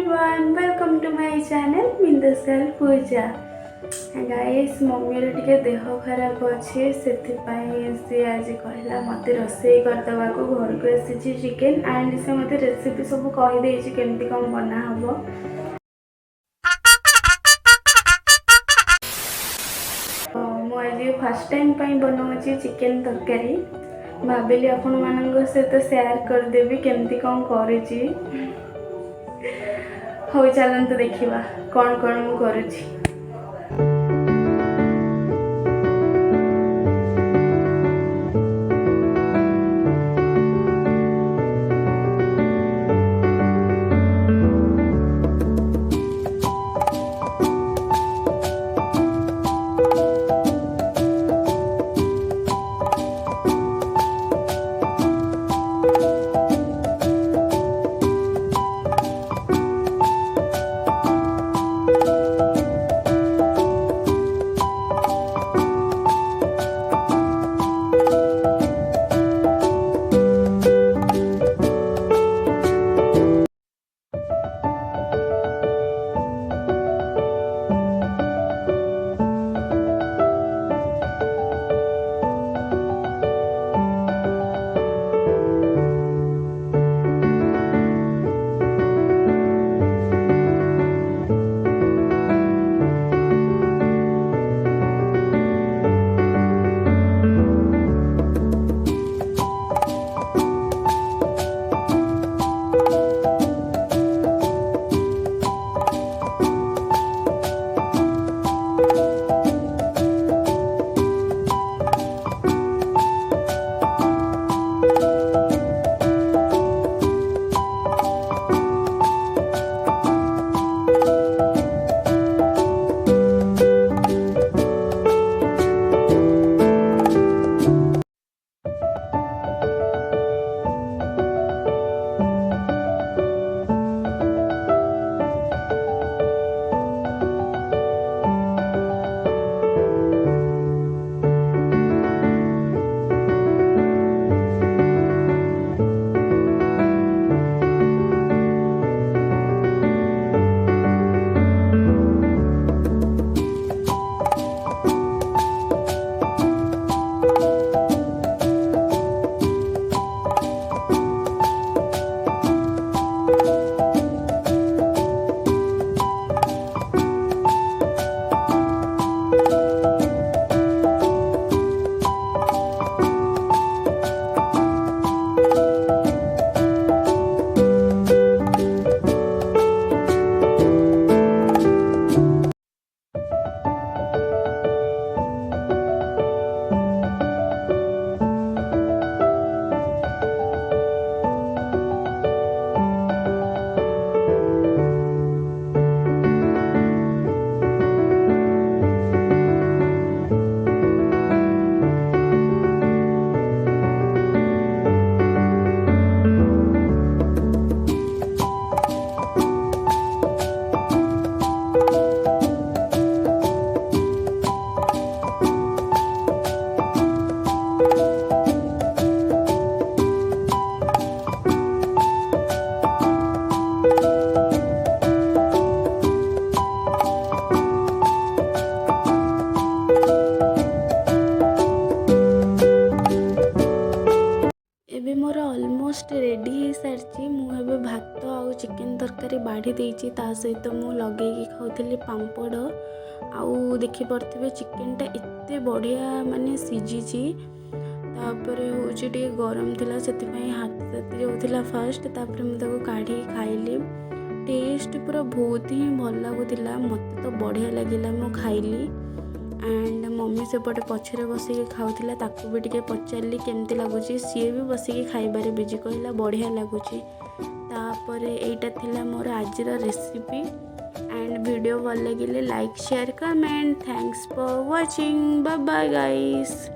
everyone, welcome to my channel Bindas Puja. Guys mummy टिके देह खराब अच्छे से सी आज कहला मत रोसई करदे को घर को आसी चिकेन एंड से मत रेसिपी सब कहीदे केमती कौन बना हम। मुझे फर्स्ट टाइम बनाऊँगी चिकेन तरकारी भाविली आपण मान सहित शेयर करदेवी केमती कौन करुँची। हो चलते देखा कौन कौन मु करुँची। एबे मोर ऑलमोस्ट रेडी हो सारी मुझे भात आउ चिकेन तरकारी बाढ़ी देती सहित मु लगे खाऊली पांपड़ आउ देखी पारे चिकेनटा एत बढ़िया माने सीझी तापर हूँ गरम थिला से हाथ होता फास्ट तापर मुझे काढ़ी खाइली टेस्ट पूरा बहुत ही भल लगुला मत तो बढ़िया लगिला मु खाइली एंड मम्मी सेपटे पछरे बसिक खाऊला ताकू भी टिके पचारि केमती लगुच सी भी बसिक खाइबारे बिजी कहला बढ़िया लगुच तापर एटा थिला मोर आज रेसिपी एंड वीडियो भल लगे like share comment thanks for watching bye bye guys.